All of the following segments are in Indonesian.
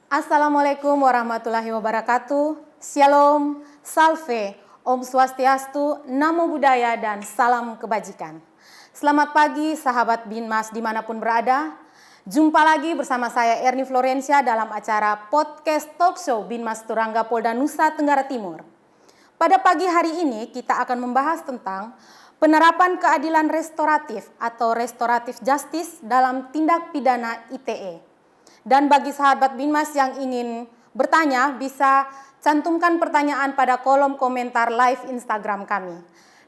Assalamualaikum warahmatullahi wabarakatuh. Shalom, salve, Om Swastiastu, Namo Buddhaya, dan salam kebajikan. Selamat pagi sahabat Binmas dimanapun berada. Jumpa lagi bersama saya Erni Florencia dalam acara podcast talk show Binmas Turangga Polda Nusa Tenggara Timur. Pada pagi hari ini kita akan membahas tentang penerapan keadilan restoratif atau restoratif justice dalam tindak pidana ITE. Dan bagi sahabat Binmas yang ingin bertanya, bisa cantumkan pertanyaan pada kolom komentar live Instagram kami.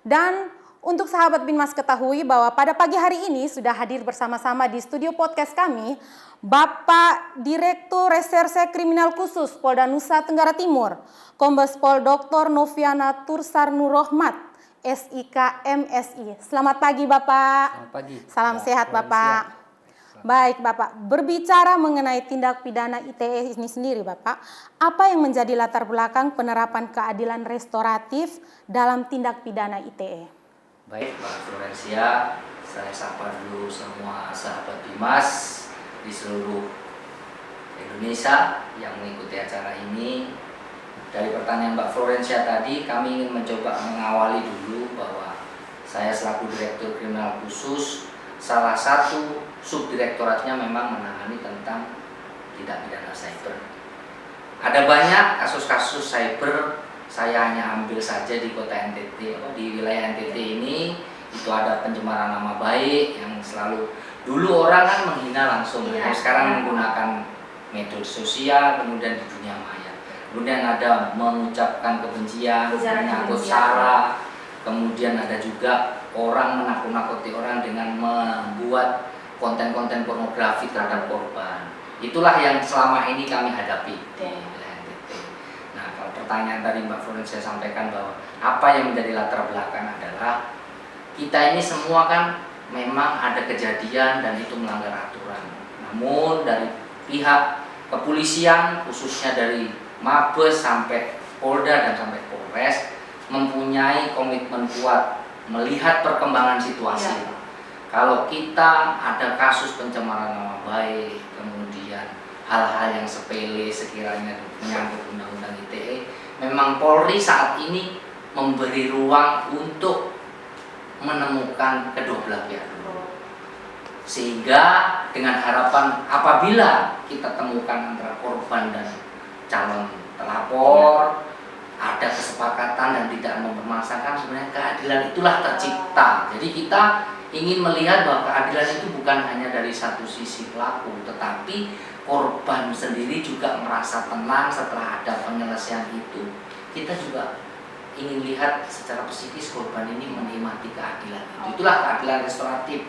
Dan untuk sahabat Binmas ketahui bahwa pada pagi hari ini sudah hadir bersama-sama di studio podcast kami, Bapak Direktur Reserse Kriminal Khusus Polda Nusa Tenggara Timur, Kombes Pol Dr. Noviana Tursar Nurrohmat, SIK MSI. Selamat pagi Bapak. Selamat pagi. Salam sehat Bapak. Baik Bapak, berbicara mengenai tindak pidana ITE ini sendiri Bapak, apa yang menjadi latar belakang penerapan keadilan restoratif dalam tindak pidana ITE? Baik Pak Florencia, saya sapa dulu semua sahabat Bimas di seluruh Indonesia yang mengikuti acara ini. Dari pertanyaan Mbak Florencia tadi, kami ingin mencoba mengawali dulu bahwa saya selaku Direktur Kriminal Khusus, salah satu subdirektoratnya memang menangani tentang tindak pidana cyber. Ada banyak kasus-kasus cyber, saya hanya ambil saja di kota NTT, di wilayah NTT ini, itu ada pencemaran nama baik yang selalu, dulu orang kan menghina langsung, sekarang menggunakan media sosial, kemudian di dunia maya. Kemudian ada mengucapkan kebencian, menyangkut sara, kemudian ada juga orang menakut-nakuti orang dengan membuat konten-konten pornografi terhadap korban. Itulah yang selama ini kami hadapi di wilayah NTT. Nah, kalau pertanyaan tadi Mbak Florencia sampaikan bahwa apa yang menjadi latar belakang adalah kita ini semua kan memang ada kejadian dan itu melanggar aturan. Namun dari pihak kepolisian, khususnya dari Mabes sampai Polda dan sampai Polres, mempunyai komitmen kuat melihat perkembangan situasi. Kalau kita ada kasus pencemaran nama baik, kemudian hal-hal yang sepele sekiranya menyangkut undang-undang ITE, memang Polri saat ini memberi ruang untuk menemukan kedua belah pihak. Sehingga dengan harapan apabila kita temukan antara korban dan calon terlapor, ada kesepakatan dan tidak mempermasalahkan, sebenarnya keadilan itulah tercipta. Jadi kita ingin melihat bahwa keadilan itu bukan hanya dari satu sisi pelaku, tetapi korban sendiri juga merasa tenang setelah ada penyelesaian itu. Kita juga ingin lihat secara psikis korban ini menikmati keadilan itu. Itulah keadilan restoratif.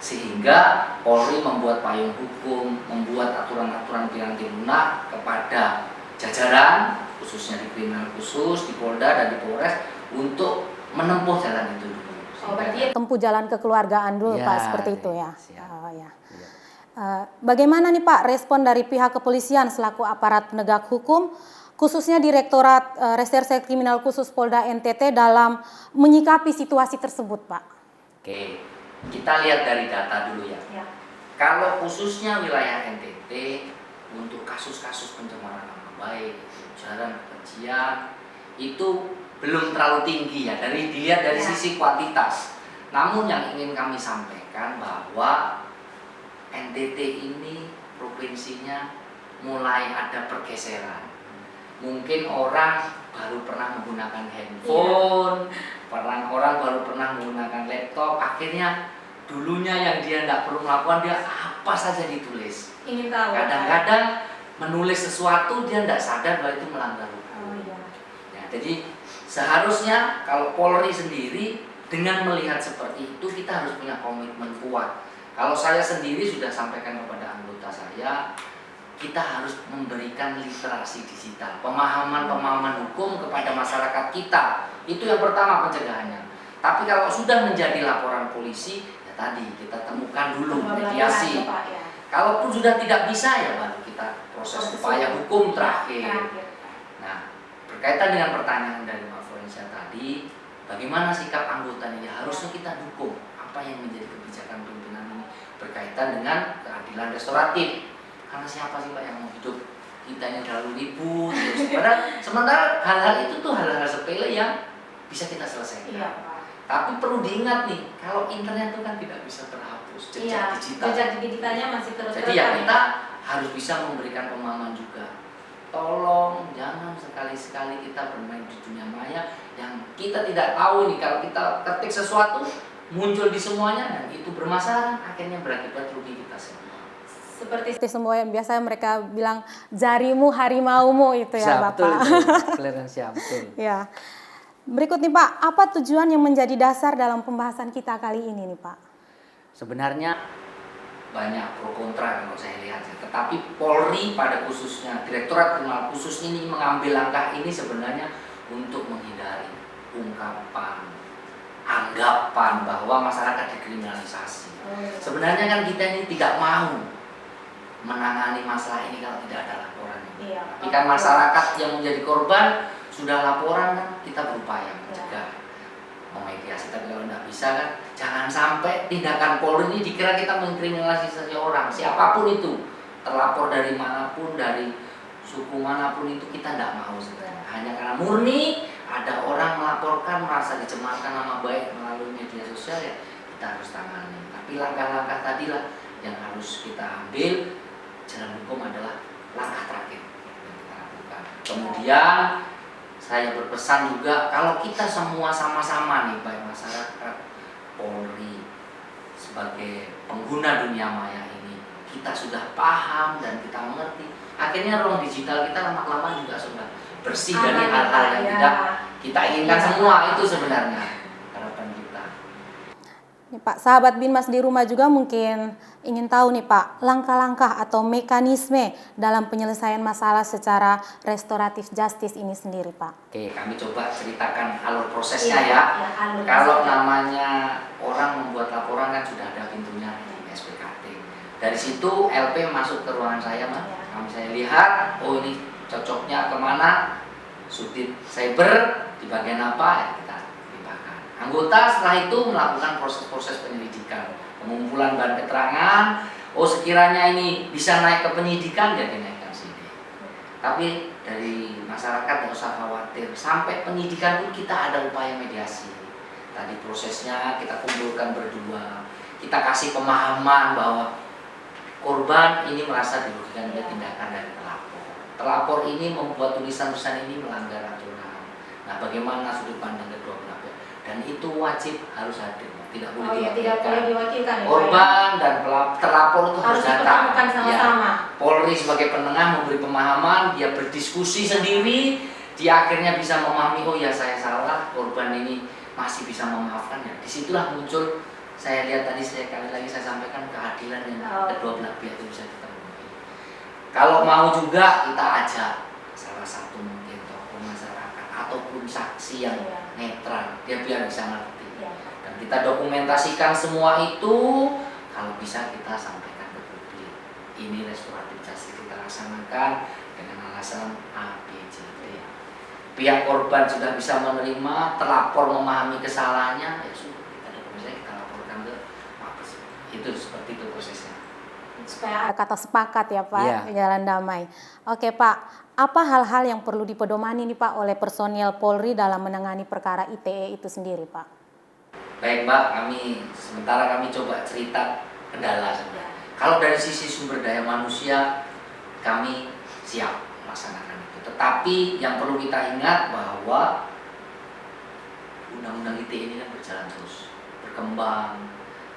Sehingga Polri membuat payung hukum, membuat aturan-aturan piranti lunak kepada jajaran, khususnya di kriminal khusus, di Polda dan di Polres, untuk menempuh jalan itu dulu. Berarti tempuh jalan kekeluargaan dulu Pak, seperti itu ya. Ya. Bagaimana nih Pak respon dari pihak kepolisian selaku aparat penegak hukum, khususnya Direktorat Reserse Kriminal Khusus Polda NTT dalam menyikapi situasi tersebut Pak? Oke, kita lihat dari data dulu ya. Kalau khususnya wilayah NTT untuk kasus-kasus pencemaran nama baik, ujaran kebencian itu belum terlalu tinggi ya, dilihat dari sisi kuantitas. Namun yang ingin kami sampaikan bahwa NTT ini provinsinya mulai ada pergeseran. Mungkin orang baru pernah menggunakan handphone, orang baru pernah menggunakan laptop, akhirnya dulunya yang dia tidak perlu melakukan, dia apa saja ditulis. Ingin tahu. Kadang-kadang menulis sesuatu dia tidak sadar bahwa itu melanggar hukum. Jadi seharusnya kalau Polri sendiri dengan melihat seperti itu, kita harus punya komitmen kuat. Kalau saya sendiri sudah sampaikan kepada anggota saya, kita harus memberikan literasi digital, pemahaman hukum kepada masyarakat kita. Itu yang pertama pencegahannya. Tapi kalau sudah menjadi laporan polisi, ya tadi kita temukan dulu mediasi. Kalaupun sudah tidak bisa, ya baru kita proses upaya hukum terakhir. Nah, berkaitan dengan pertanyaan dari Mbak Florencia tadi, bagaimana sikap anggotanya? Ya harusnya kita dukung apa yang menjadi kebijakan pimpinan ini berkaitan dengan keadilan restoratif. Karena siapa sih Pak yang mau hidup kita ini terlalu ribut terus. Padahal sementara hal-hal itu tuh hal-hal sepele yang bisa kita selesaikan. Iya, Pak. Tapi perlu diingat nih, kalau internet itu kan tidak bisa terhapus jejak digital. Jejak digitalnya masih terus. Jadi ya kita harus bisa memberikan pemahaman juga. Tolong jangan sekali-sekali kita bermain di dunia maya yang kita tidak tahu nih, kalau kita ketik sesuatu muncul di semuanya dan itu bermasalah, akhirnya berakibat rugi kita semua. Seperti semua yang biasa mereka bilang jarimu harimaumu itu ya, Bapak. Betul itu, Clarencia, betul. Ya. Berikut nih Pak, apa tujuan yang menjadi dasar dalam pembahasan kita kali ini nih Pak? Sebenarnya banyak pro kontra kalau saya lihat ya. Tetapi Polri pada khususnya, Direktorat Kriminal khusus ini mengambil langkah ini sebenarnya untuk menghindari ungkapan, anggapan bahwa masyarakat dikriminalisasi. Sebenarnya kan kita ini tidak mau menangani masalah ini kalau tidak ada laporan. Iya. Tapi kan masyarakat yang menjadi korban sudah laporan kan kita berupaya mencegah, memediasi. Tapi kalau tidak bisa kan jangan sampai tindakan Polri ini dikira kita mengkriminalisasi orang, siapapun itu, terlapor dari manapun, dari suku manapun itu kita tidak mau sebenarnya. Hanya karena murni ada orang melaporkan merasa dicemarkan nama baik melalui media sosial ya kita harus tangani. Tapi langkah-langkah tadilah yang harus kita ambil. Jalan hukum adalah langkah terakhir yang kita lakukan. Kemudian saya berpesan juga kalau kita semua sama-sama nih, baik masyarakat, Polri, sebagai pengguna dunia maya ini, kita sudah paham dan kita mengerti, akhirnya ruang digital kita lama-lama juga sudah bersih dari hal-hal yang tidak kita inginkan semua. Itu sebenarnya harapan kita. Nih Pak, sahabat Binmas di rumah juga mungkin ingin tahu nih Pak, langkah-langkah atau mekanisme dalam penyelesaian masalah secara restoratif justice ini sendiri Pak. Oke, kami coba ceritakan alur prosesnya ya. Kalau namanya orang membuat laporan kan sudah ada pintunya di SPKT. Dari situ LP masuk ke ruangan saya, Mas. Saya lihat, oh ini cocoknya kemana, Sudit Cyber di bagian apa ya kita limpahkan. Anggota setelah itu melakukan proses-proses penyelidikan, pengumpulan bahan keterangan. Oh sekiranya ini bisa naik ke penyidikan ya dinaikkan sini. Tapi dari masyarakat tidak usah khawatir, sampai penyidikan pun kita ada upaya mediasi. Tadi prosesnya kita kumpulkan berdua, kita kasih pemahaman bahwa korban ini merasa dirugikan oleh tindakan dari pelapor. Pelapor ini membuat tulisan-tulisan ini melanggar aturan. Nah, bagaimana sudut pandang kedua belah pihak? Dan itu wajib harus hadir, tidak boleh diwakilkan. Korban dan terlapor itu harus datang. Sama-sama. Polri sebagai penengah memberi pemahaman, dia berdiskusi sendiri, dia akhirnya bisa memahami, oh ya saya salah, korban ini masih bisa memaafkan ya. Disitulah muncul. Saya lihat tadi sekali lagi saya sampaikan keadilan yang kedua belah pihak itu bisa ditemui. Kalau mau juga kita ajak salah satu mungkin tokoh masyarakat ataupun saksi yang netral, dia biar bisa ngerti. Dan kita dokumentasikan semua itu, kalau bisa kita sampaikan ke publik. Ini restoratif justice kita laksanakan dengan alasan A, B, C, D. Pihak korban sudah bisa menerima, terlapor memahami kesalahannya, ya sudah. Itu seperti itu prosesnya. Supaya ada kata sepakat ya Pak, jalan damai. Oke Pak, apa hal-hal yang perlu dipedomani nih Pak oleh personil Polri dalam menangani perkara ITE itu sendiri Pak? Baik Mbak, sementara kami coba cerita kendala sebenarnya. Kalau dari sisi sumber daya manusia, kami siap melaksanakan itu. Tetapi yang perlu kita ingat bahwa undang-undang ITE ini kan berjalan terus, berkembang.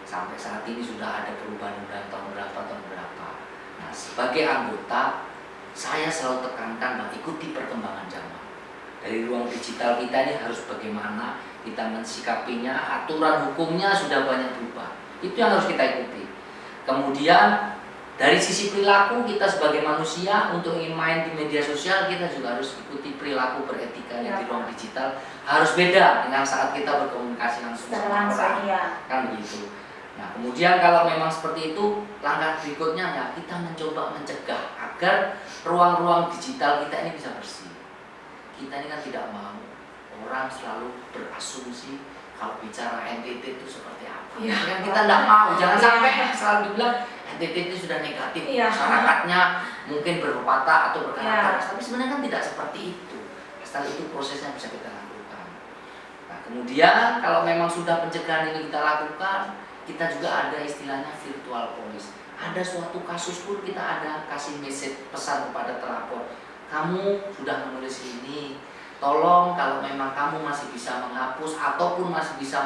Sampai saat ini sudah ada perubahan tahun berapa. Nah, sebagai anggota, saya selalu tekankan bahwa ikuti perkembangan zaman. Dari ruang digital kita ini harus bagaimana kita mensikapinya, aturan hukumnya sudah banyak berubah. Itu yang harus kita ikuti. Kemudian dari sisi perilaku kita sebagai manusia untuk ingin main di media sosial, kita juga harus ikuti perilaku beretika yang di ruang digital harus beda dengan saat kita berkomunikasi langsung sama orang. Kan begitu. Nah, kemudian kalau memang seperti itu, langkah berikutnya ya kita mencoba mencegah agar ruang-ruang digital kita ini bisa bersih. Kita ini kan tidak mau orang selalu berasumsi kalau bicara NTT itu seperti apa. Kan kita tidak mau, jangan sampai selalu dibilang NTT itu sudah negatif, Iya. masyarakatnya mungkin berpatah atau berkata Iya. keras, tapi sebenarnya kan tidak seperti itu. Asal itu prosesnya bisa kita lakukan. Nah, kemudian kalau memang sudah pencegahan ini kita lakukan, kita juga ada istilahnya virtual police. Ada suatu kasus pun kita ada kasih message pesan kepada terlapor, kamu sudah menulis ini, tolong kalau memang kamu masih bisa menghapus ataupun masih bisa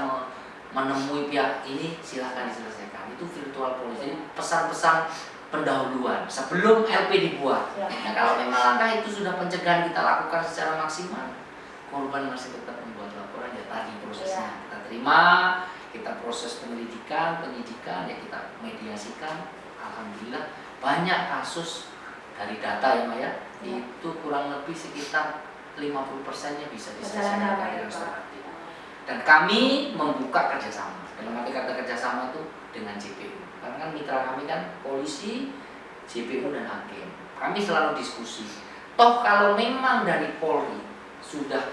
menemui pihak ini, silahkan diselesaikan. Itu virtual police. Jadi pesan-pesan pendahuluan sebelum LP dibuat. Ya. Nah, kalau memang langkah itu sudah pencegahan kita lakukan secara maksimal, korban masih tetap membuat laporan, ya tadi prosesnya kita terima, kita proses penyelidikan, penyidikan, ya kita mediasikan. Alhamdulillah banyak kasus dari data ya Maya, itu kurang lebih sekitar 50%-nya bisa diselesaikan dengan restoratif. Dan kami membuka kerjasama. Dalam arti kata kerjasama itu dengan JPU. Karena kan mitra kami kan polisi, JPU dan hakim. Kami selalu diskusi. Toh kalau memang dari Polri sudah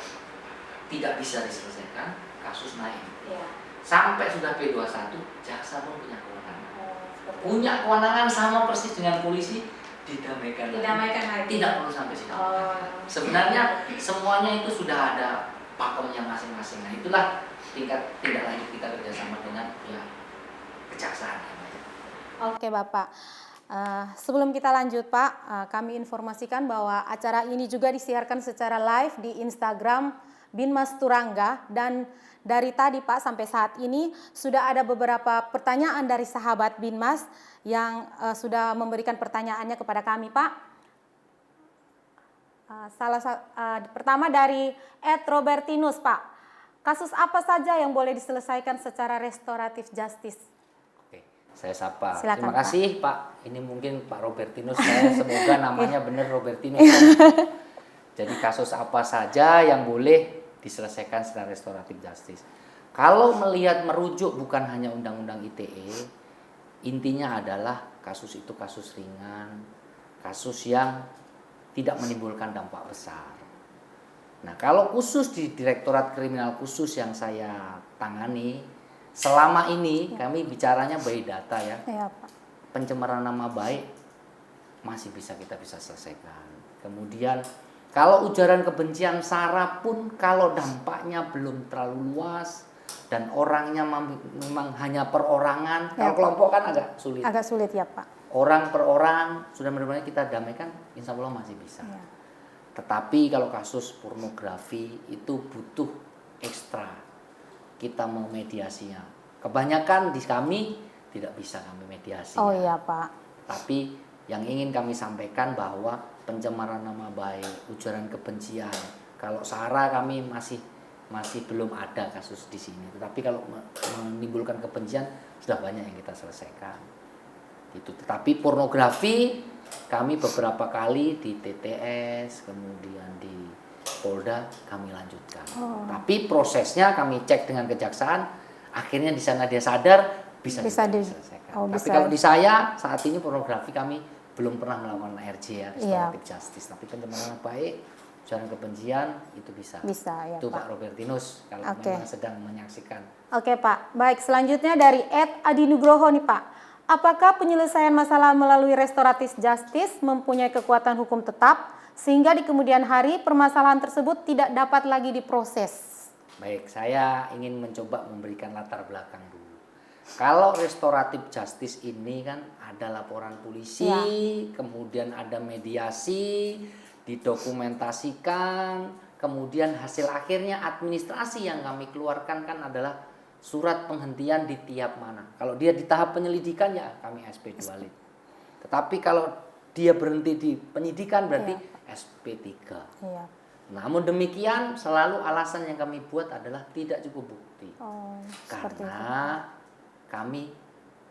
tidak bisa diselesaikan, kasus naik. Sampai sudah P21, jaksa pun punya kewenangan. Punya kewenangan sama persis dengan polisi, didamaikan lagi. Tidak perlu sampai sidang. Sebenarnya semuanya itu sudah ada pakemnya masing-masing. Nah, itulah tingkat tindak lanjut kita kerjasama dengan pihak kejaksaan. Oke Bapak, sebelum kita lanjut Pak, kami informasikan bahwa acara ini juga disiarkan secara live di Instagram Binmas Turangga, dan dari tadi Pak sampai saat ini sudah ada beberapa pertanyaan dari sahabat Binmas yang sudah memberikan pertanyaannya kepada kami Pak. Pertama dari @Robertinus Pak, kasus apa saja yang boleh diselesaikan secara restoratif justice? Oke, saya sapa. Silakan, Terima kasih Pak. Ini mungkin Pak Robertinus, saya semoga namanya benar Robertinus. Jadi kasus apa saja yang boleh diselesaikan secara restoratif justice? Kalau melihat merujuk bukan hanya undang-undang ITE, intinya adalah kasus itu kasus ringan, kasus yang tidak menimbulkan dampak besar. Nah, kalau khusus di Direktorat Kriminal Khusus yang saya tangani, selama ini kami bicaranya by data ya. Ya, Pak. Pencemaran nama baik masih bisa selesaikan. Kemudian kalau ujaran kebencian SARA pun kalau dampaknya belum terlalu luas dan orangnya memang hanya perorangan, Ya, kalau kelompok kan agak sulit. Agak sulit ya Pak. Orang per orang sudah benar-benar kita damaikan, insya Allah masih bisa. Ya. Tetapi kalau kasus pornografi itu butuh ekstra, kita mau mediasinya. Kebanyakan di kami tidak bisa kami mediasi. Oh iya Pak. Tapi yang ingin kami sampaikan bahwa pencemaran nama baik, ujaran kebencian, kalau SARA kami masih belum ada kasus di sini. Tetapi kalau menimbulkan kebencian sudah banyak yang kita selesaikan. Itu. Tetapi pornografi kami beberapa kali di TTS, kemudian di Polda kami lanjutkan. Tapi prosesnya kami cek dengan kejaksaan, akhirnya di sana dia sadar bisa diselesaikan. Tapi kalau di saya saat ini pornografi kami belum pernah melakukan RJ ya, restoratif justice. Tapi pencemaran baik, ujaran kebencian itu bisa. Bisa ya itu Pak. Pak Robertinus kalau memang sedang menyaksikan. Oke Pak. Baik, selanjutnya dari @Adinugroho nih Pak. Apakah penyelesaian masalah melalui restoratif justice mempunyai kekuatan hukum tetap sehingga di kemudian hari permasalahan tersebut tidak dapat lagi diproses? Baik, saya ingin mencoba memberikan latar belakang dulu. Kalau restoratif justice ini kan ada laporan polisi, kemudian ada mediasi, didokumentasikan, kemudian hasil akhirnya administrasi yang kami keluarkan kan adalah surat penghentian di tiap mana. Kalau dia di tahap penyelidikan ya kami SP2 lit. Tetapi kalau dia berhenti di penyidikan berarti SP3. Iya. Namun demikian selalu alasan yang kami buat adalah tidak cukup bukti. Karena kami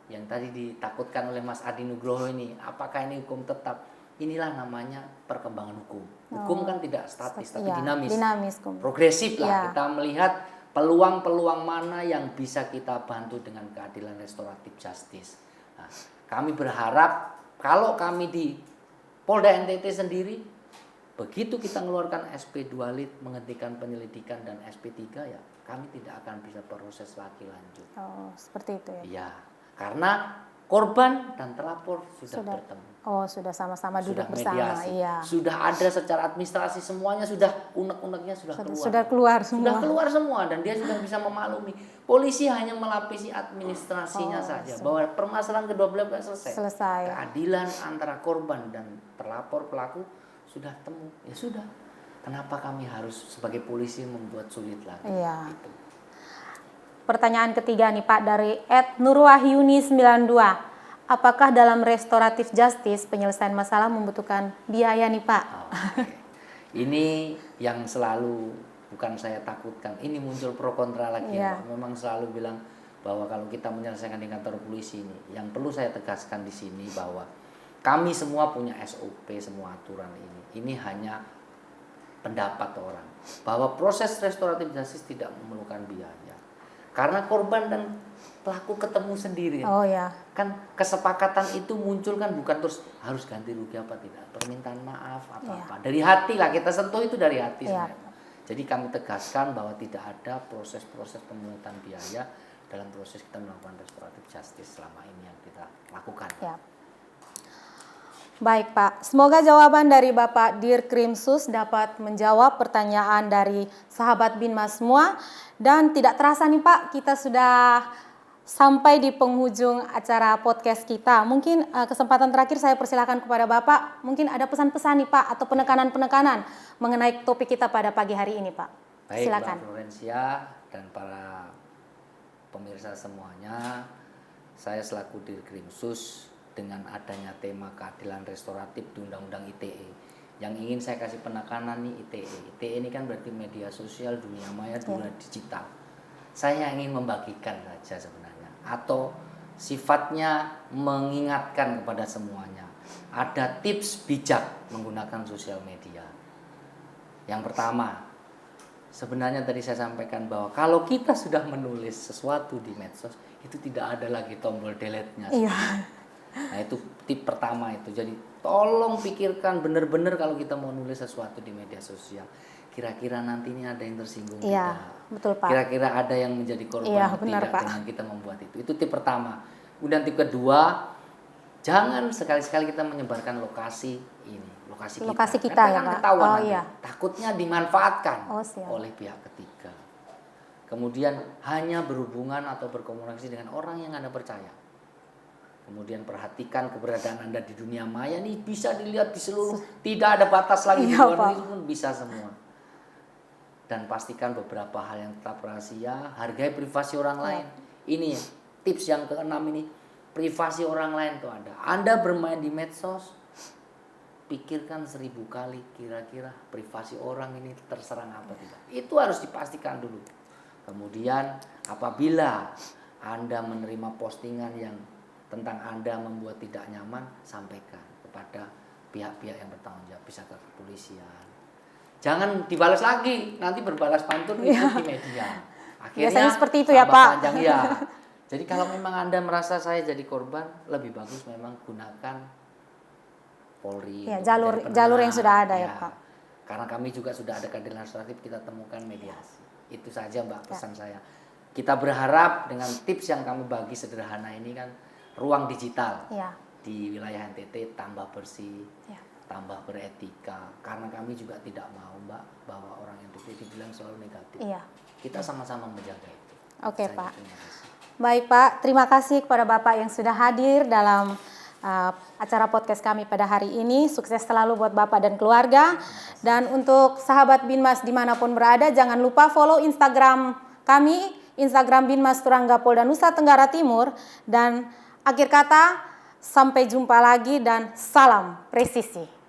yang tadi ditakutkan oleh Mas Adi Nugroho ini, apakah ini hukum tetap? Inilah namanya perkembangan hukum. Hukum kan tidak statis tapi dinamis. Progresif lah. Kita melihat peluang-peluang mana yang bisa kita bantu dengan keadilan restoratif justice. Nah, kami berharap kalau kami di Polda NTT sendiri, begitu kita mengeluarkan SP2 lit, menghentikan penyelidikan dan SP3 ya kami tidak akan bisa proses lagi lanjut. Oh, seperti itu ya. Iya, karena korban dan terlapor sudah bertemu. Oh, sudah sama-sama duduk Sudah bersama. mediasi. Iya. Sudah ada secara administrasi semuanya sudah unek-uneknya sudah keluar. Sudah keluar semua. Sudah keluar semua dan dia sudah bisa memaklumi. Polisi hanya melapisi administrasinya saja bahwa permasalahan kedua belah pihak selesai. Keadilan antara korban dan terlapor pelaku sudah temu. Ya sudah. Kenapa kami harus sebagai polisi membuat sulit lagi? Iya. Gitu. Pertanyaan ketiga nih Pak dari @nurwahyuni92. Apakah dalam restoratif justice penyelesaian masalah membutuhkan biaya nih Pak? Okay. Ini yang selalu bukan saya takutkan. Ini muncul pro kontra lagi ya Pak. Memang selalu bilang bahwa kalau kita menyelesaikan di kantor polisi ini, yang perlu saya tegaskan di sini bahwa kami semua punya SOP, semua aturan ini. Ini hanya pendapat orang bahwa proses restoratif justice tidak memerlukan biaya. Karena korban dan pelaku ketemu sendiri. Oh ya. Kan kesepakatan itu muncul kan bukan terus harus ganti rugi apa tidak, permintaan maaf atau apa. Dari hati lah, kita sentuh itu dari hati sebenarnya. Jadi kami tegaskan bahwa tidak ada proses-proses pemungutan biaya dalam proses kita melakukan restoratif justice selama ini yang kita lakukan. Ya. Baik Pak, semoga jawaban dari Bapak Dirkrimsus dapat menjawab pertanyaan dari sahabat Binmas semua. Dan tidak terasa nih Pak, kita sudah sampai di penghujung acara podcast kita. Mungkin kesempatan terakhir saya persilakan kepada Bapak, mungkin ada pesan-pesan nih Pak atau penekanan-penekanan mengenai topik kita pada pagi hari ini Pak. Baik, silakan. Mbak Florencia dan para pemirsa semuanya, saya selaku Dirkrimsus dengan adanya tema keadilan restoratif di Undang-Undang ITE. Yang ingin saya kasih penekanan nih ITE. ITE ini kan berarti media sosial, dunia maya, dunia digital. Saya ingin membagikan saja sebenarnya. Atau sifatnya mengingatkan kepada semuanya. Ada tips bijak menggunakan sosial media. Yang pertama, sebenarnya tadi saya sampaikan bahwa kalau kita sudah menulis sesuatu di medsos, itu tidak ada lagi tombol delete-nya. Iya. Nah itu tip pertama itu. Jadi tolong pikirkan benar-benar kalau kita mau nulis sesuatu di media sosial. Kira-kira nanti ini ada yang tersinggung tidak? Betul Pak. Kira-kira ada yang menjadi korban benar, tidak Pak. dengan kita membuat itu. Itu tip pertama. Kemudian tip kedua, jangan sekali-sekali kita menyebarkan lokasi ini, lokasi kita. Ya Pak. Ketahuan takutnya dimanfaatkan siap. oleh pihak ketiga. Kemudian hanya berhubungan atau berkomunikasi dengan orang yang Anda percaya. Kemudian perhatikan keberadaan Anda di dunia maya ini bisa dilihat di seluruh, tidak ada batas lagi di luar negeri pun bisa semua. Dan pastikan beberapa hal yang tetap rahasia, hargai privasi orang lain. Ini tips yang keenam ini, privasi orang lain itu ada. Anda bermain di medsos, pikirkan 1000 kali kira-kira privasi orang ini terserang apa tidak. Itu harus dipastikan dulu. Kemudian apabila Anda menerima postingan yang tentang Anda membuat tidak nyaman, sampaikan kepada pihak-pihak yang bertanggung jawab, bisa ke kepolisian. Jangan dibalas lagi, nanti berbalas pantun itu di media. Akhirnya biasanya seperti itu ya Pak. Panjang, ya. Jadi kalau memang Anda merasa saya jadi korban, lebih bagus memang gunakan Polri. Jalur yang sudah ada ya Pak. Karena kami juga sudah ada keadilan restoratif, kita temukan mediasi. Itu saja Mbak pesan saya. Kita berharap dengan tips yang kami bagi sederhana ini kan, ruang digital di wilayah NTT tambah bersih, tambah beretika. Karena kami juga tidak mau Mbak bahwa orang NTT dibilang selalu negatif. Kita sama-sama menjaga itu. Oke Pak. Baik Pak, terima kasih kepada Bapak yang sudah hadir dalam acara podcast kami pada hari ini. Sukses selalu buat Bapak dan keluarga. Dan untuk sahabat Binmas dimanapun berada, jangan lupa follow Instagram kami, Instagram Binmas Turangga Polda Nusa Tenggara Timur. Dan akhir kata, sampai jumpa lagi dan salam presisi.